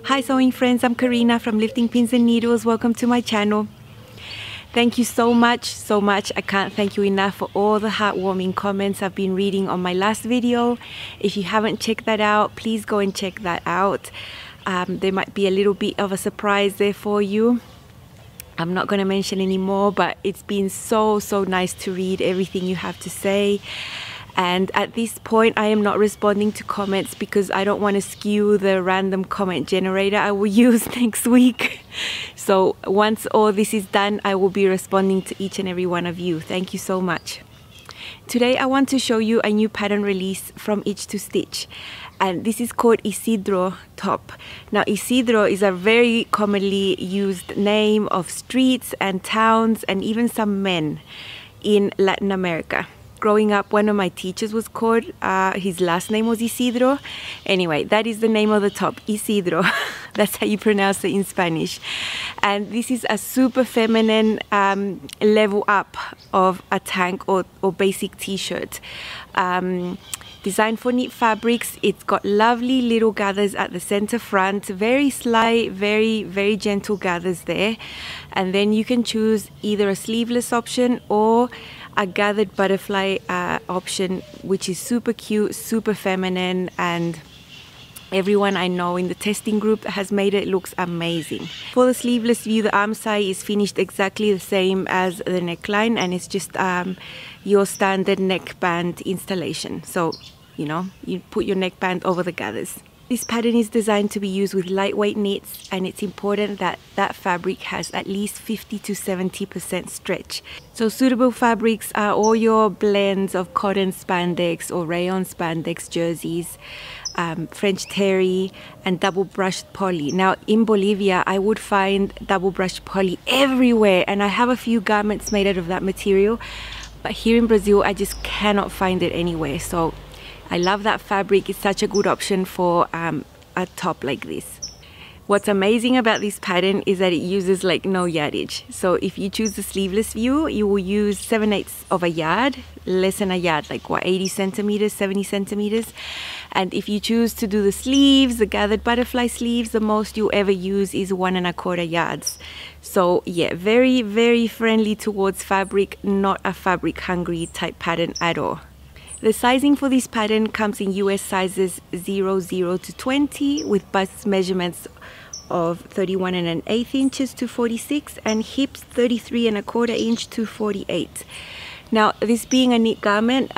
Hi sewing friends, I'm Karina from Lifting Pins and Needles. Welcome to my channel. Thank you so much. I can't thank you enough for all the heartwarming comments I've been reading on my last video. If you haven't checked that out, please go and check that out. There might be a little bit of a surprise there for you. I'm not going to mention any more, but it's been so nice to read everything you have to say. And at this point I am not responding to comments because I don't want to skew the random comment generator I will use next week. So once all this is done, I will be responding to each and every one of you. Thank you so much. Today I want to show you a new pattern release from Itch to Stitch, and this is called Isidro top. Now Isidro is a very commonly used name of streets and towns and even some men in Latin America. Growing up, one of my teachers was called, his last name was Isidro. Anyway, that is the name of the top, Isidro. That's how you pronounce it in Spanish. And this is a super feminine level up of a tank or basic t-shirt. Designed for knit fabrics. It's got lovely little gathers at the center front, very slight, very gentle gathers there. And then you can choose either a sleeveless option or a gathered butterfly option, which is super cute, super feminine, and everyone I know in the testing group has made it looks amazing. For the sleeveless view, the armcyse is finished exactly the same as the neckline, and it's just your standard neckband installation. So, you know, you put your neckband over the gathers. This pattern is designed to be used with lightweight knits, and it's important that that fabric has at least 50 to 70% stretch. So suitable fabrics are all your blends of cotton spandex or rayon spandex jerseys, French terry and double brushed poly. Now in Bolivia I would find double brushed poly everywhere, and I have a few garments made out of that material, but here in Brazil I just cannot find it anywhere. So I love that fabric. It's such a good option for a top like this. What's amazing about this pattern is that it uses like no yardage. So if you choose the sleeveless view, you will use 7/8 of a yard, less than a yard, like what, 80 centimeters, 70 centimeters. And if you choose to do the sleeves, the gathered butterfly sleeves, the most you'll ever use is 1 1/4 yards. So yeah, very friendly towards fabric, not a fabric hungry type pattern at all. The sizing for this pattern comes in US sizes 00 to 20 with bust measurements of 31 1/8 inches to 46 and hips 33 1/4 inch to 48. Now this being a knit garment,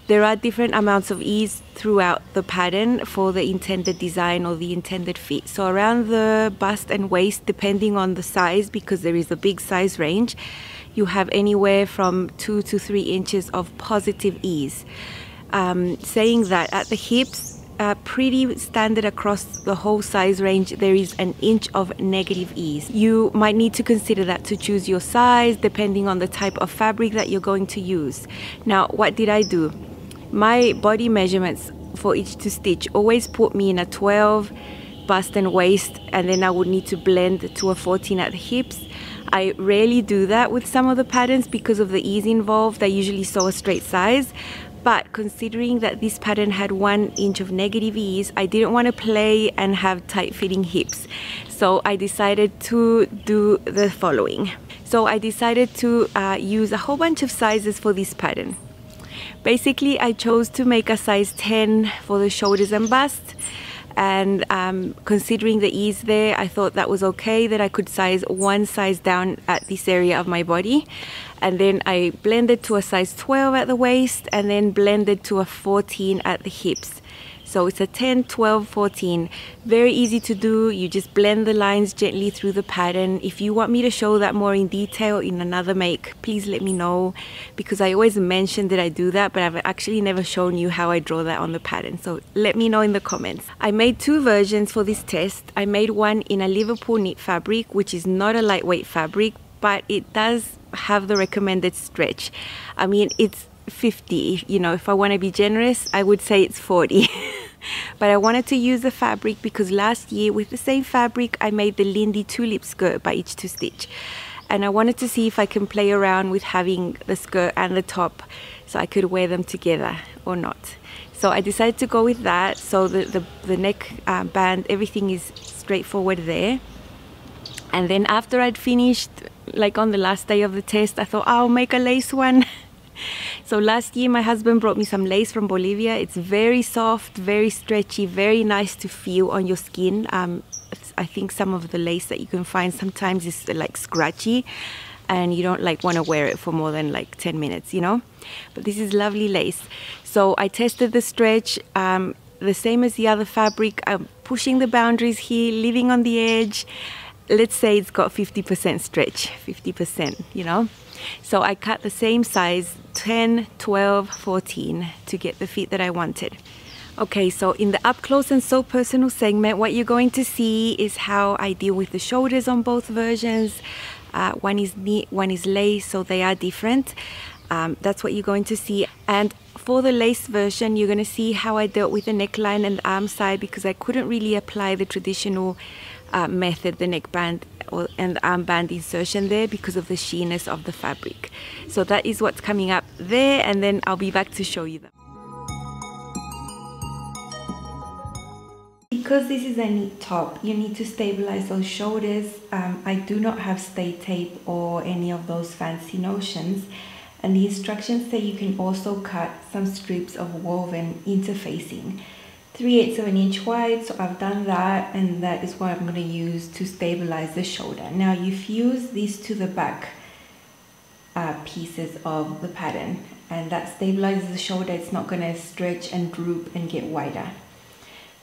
there are different amounts of ease throughout the pattern for the intended design or the intended fit. So around the bust and waist, depending on the size, because there is a big size range, you have anywhere from 2 to 3 inches of positive ease. Saying that, at the hips, pretty standard across the whole size range, there is an inch of negative ease. You might need to consider that to choose your size depending on the type of fabric that you're going to use. Now what did I do? My body measurements for Itch to Stitch always put me in a 12 bust and waist, and then I would need to blend to a 14 at the hips. I rarely do that with some of the patterns because of the ease involved. I usually sew a straight size, but considering that this pattern had 1 inch of negative ease, I didn't want to play and have tight fitting hips. So I decided to do the following. So I decided to use a whole bunch of sizes for this pattern. Basically I chose to make a size 10 for the shoulders and bust. And considering the ease there, I thought that was okay, that I could size 1 size down at this area of my body. And then I blended to a size 12 at the waist and then blended to a 14 at the hips. So it's a 10, 12, 14. Very easy to do. You just blend the lines gently through the pattern. If you want me to show that more in detail in another make, please let me know, because I always mention that I do that, but I've actually never shown you how I draw that on the pattern. So let me know in the comments. I made 2 versions for this test. I made one in a Liverpool knit fabric, which is not a lightweight fabric, but it does have the recommended stretch. I mean, it's 50, you know, if I want to be generous, I would say it's 40. But I wanted to use the fabric because last year with the same fabric I made the Lindy tulip skirt by Itch to Stitch, and I wanted to see if I can play around with having the skirt and the top so I could wear them together or not. So I decided to go with that. So the neck band, everything is straightforward there. And then after I'd finished, like on the last day of the test, I thought I'll make a lace one. So last year my husband brought me some lace from Bolivia. It's very soft, very stretchy, very nice to feel on your skin. I think some of the lace that you can find sometimes is like scratchy and you don't like want to wear it for more than like 10 minutes, you know. But this is lovely lace. So I tested the stretch, the same as the other fabric. I'm pushing the boundaries here, living on the edge. Let's say it's got 50% stretch, 50%, you know. So I cut the same size, 10, 12, 14 to get the fit that I wanted. Okay, so in the up close and so personal segment, what you're going to see is how I deal with the shoulders on both versions. One is knit, one is lace, so they are different. That's what you're going to see. And for the lace version, you're going to see how I dealt with the neckline and the arm side, because I couldn't really apply the traditional method, the neckband and the armband insertion there because of the sheenness of the fabric. So that is what's coming up there, and then I'll be back to show you them. Because this is a knit top, you need to stabilize those shoulders. I do not have stay tape or any of those fancy notions. And the instructions say you can also cut some strips of woven interfacing, 3/8 of an inch wide. So I've done that, and that is what I'm going to use to stabilize the shoulder. Now you fuse these to the back pieces of the pattern, and that stabilizes the shoulder. It's not going to stretch and droop and get wider.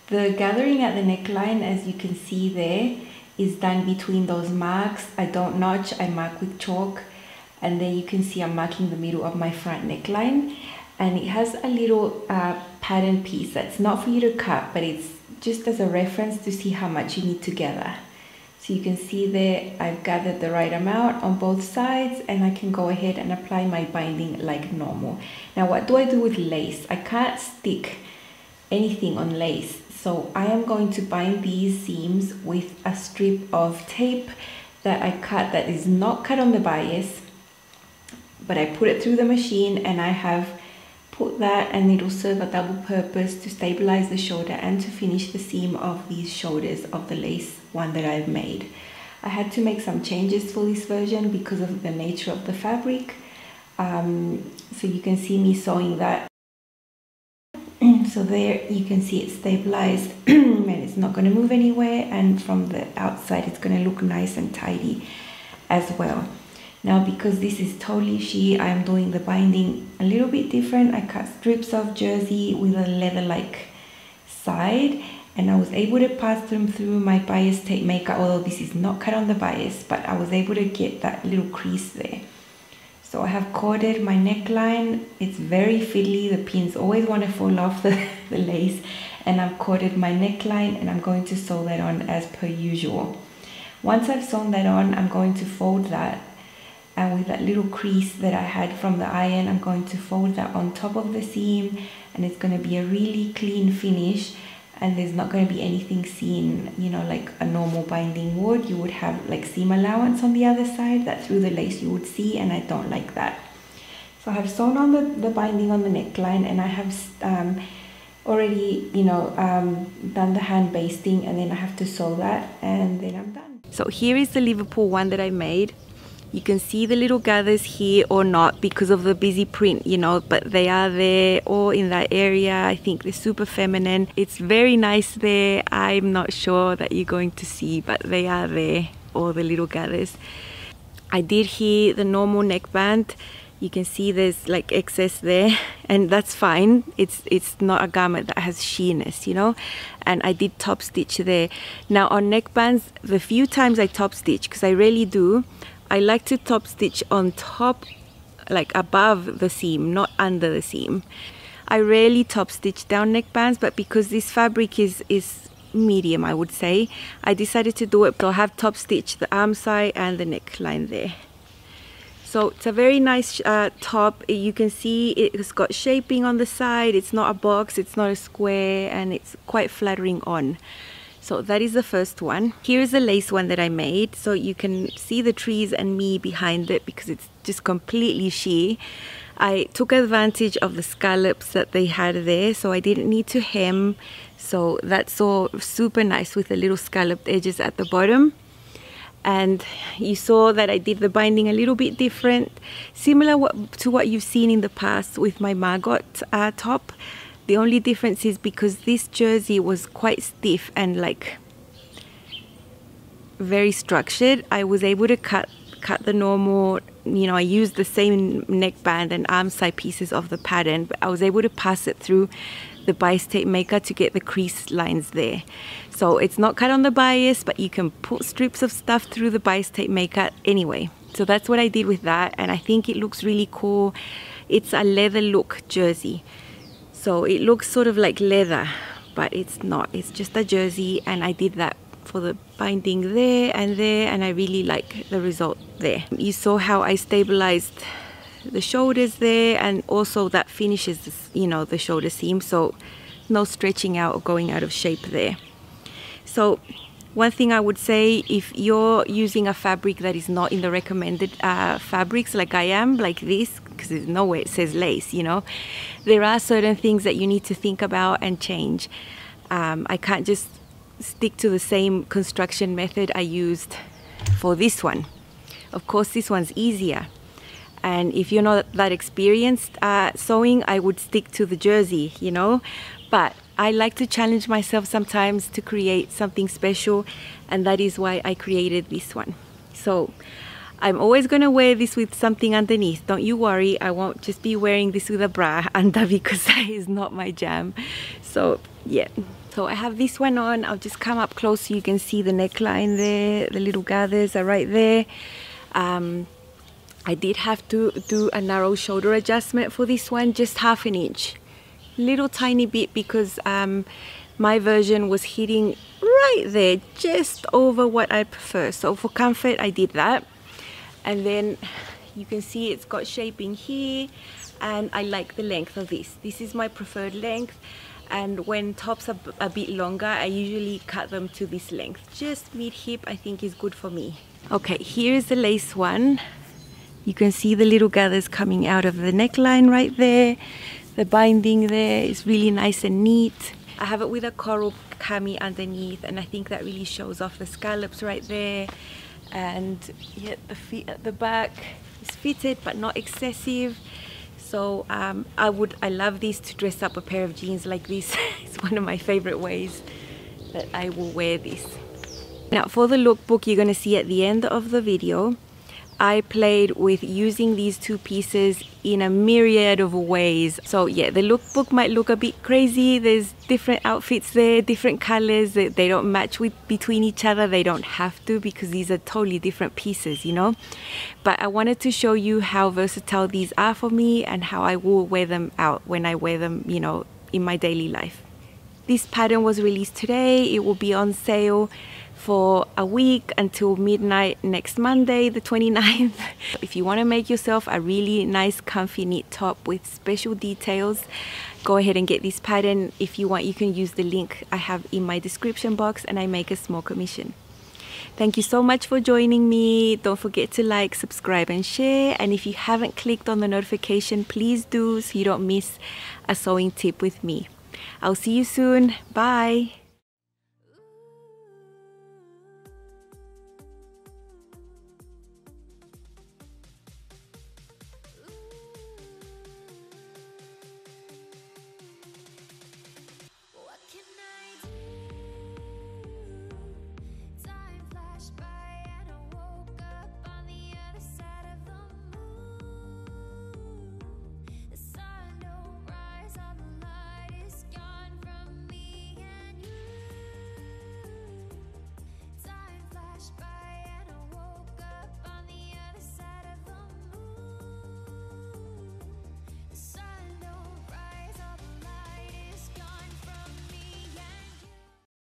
The gathering at the neckline, as you can see there, is done between those marks. I don't notch, I mark with chalk. And then you can see I'm marking the middle of my front neckline, and it has a little pattern piece that's not for you to cut, but it's just as a reference to see how much you need to gather. So you can see there I've gathered the right amount on both sides, and I can go ahead and apply my binding like normal. Now what do I do with lace? I can't stick anything on lace, so I am going to bind these seams with a strip of tape that I cut, that is not cut on the bias, but I put it through the machine, and I have put that, and it'll serve a double purpose to stabilize the shoulder and to finish the seam of these shoulders of the lace one that I've made. I had to make some changes for this version because of the nature of the fabric. So you can see me sewing that. So there you can see it's stabilized and it's not going to move anywhere, and from the outside it's going to look nice and tidy as well. Now because this is totally sheer, I am doing the binding a little bit different. I cut strips of jersey with a leather-like side, and I was able to pass them through my bias tape maker, although this is not cut on the bias, but I was able to get that little crease there. So I have corded my neckline. It's very fiddly, the pins always want to fall off the lace, and I've corded my neckline, and I'm going to sew that on as per usual. Once I've sewn that on, I'm going to fold that, and with that little crease that I had from the iron, I'm going to fold that on top of the seam, and it's going to be a really clean finish, and there's not going to be anything seen, you know, like a normal binding would. You would have like seam allowance on the other side that through the lace you would see, and I don't like that. So I have sewn on the binding on the neckline, and I have already, you know, done the hand basting, and then I have to sew that, and then I'm done. So here is the Liverpool one that I made. You can see the little gathers here or not because of the busy print, you know, but they are there or in that area. I think they're super feminine. It's very nice there. I'm not sure that you're going to see, but they are there, all the little gathers. I did here the normal neckband. You can see there's like excess there, and that's fine. It's not a garment that has sheerness, you know. And I did top stitch there. Now on neckbands, the few times I top stitch, because I rarely do, I like to top stitch on top, like above the seam, not under the seam. I rarely top stitch down neckbands, but because this fabric is medium, I would say, I decided to do it. So I have top stitched the arm side and the neckline there. So it's a very nice top. You can see it's got shaping on the side. It's not a box, it's not a square, and it's quite flattering on. So that is the first one. Here's the lace one that I made. So you can see the trees and me behind it because it's just completely sheer. I took advantage of the scallops that they had there, so I didn't need to hem. So that's all super nice with the little scalloped edges at the bottom. And you saw that I did the binding a little bit different, similar to what you've seen in the past with my Margot top. The only difference is because this jersey was quite stiff and like very structured, I was able to cut the normal, you know, I used the same neckband and armcyse pieces of the pattern, but I was able to pass it through the bias tape maker to get the crease lines there. So it's not cut on the bias, but you can put strips of stuff through the bias tape maker anyway. So that's what I did with that, and I think it looks really cool. It's a leather look jersey. So it looks sort of like leather, but it's not. It's just a jersey, and I did that for the binding there, and I really like the result there. You saw how I stabilized the shoulders there, and also that finishes this, you know, the shoulder seam, so no stretching out or going out of shape there. So one thing I would say, if you're using a fabric that is not in the recommended fabrics like I am, like this, because there's nowhere it says lace, you know, there are certain things that you need to think about and change. I can't just stick to the same construction method I used for this one. Of course, this one's easier. And if you're not that experienced sewing, I would stick to the jersey, you know. But I like to challenge myself sometimes to create something special, and that is why I created this one. So I'm always going to wear this with something underneath. Don't you worry, I won't just be wearing this with a bra under, because that is not my jam. So yeah, so I have this one on. I'll just come up close so you can see the neckline there. The little gathers are right there. I did have to do a narrow shoulder adjustment for this one, just 1/2 inch. Little tiny bit, because my version was hitting right there, just over what I prefer. So for comfort, I did that. And then you can see it's got shaping here, and I like the length of this. This is my preferred length. And when tops are a bit longer, I usually cut them to this length. Just mid-hip, I think, is good for me. Okay, here's the lace one. You can see the little gathers coming out of the neckline right there. The binding there is really nice and neat. I have it with a coral cami underneath, and I think that really shows off the scallops right there. And yeah, the feet at the back is fitted but not excessive. So I love this to dress up a pair of jeans like this. It's one of my favorite ways that I will wear this. Now for the lookbook, you're going to see at the end of the video, I played with using these two pieces in a myriad of ways. So yeah, the lookbook might look a bit crazy. There's different outfits there, different colors. They don't match between each other. They don't have to, because these are totally different pieces, you know. But I wanted to show you how versatile these are for me, and how I will wear them out when I wear them, you know, in my daily life. This pattern was released today. It will be on sale for a week until midnight next Monday, the 29th. If you want to make yourself a really nice comfy knit top with special details, go ahead and get this pattern. If you want, you can use the link I have in my description box, and I make a small commission. Thank you so much for joining me. Don't forget to like, subscribe and share, and if you haven't clicked on the notification, please do, so you don't miss a sewing tip with me. I'll see you soon. Bye.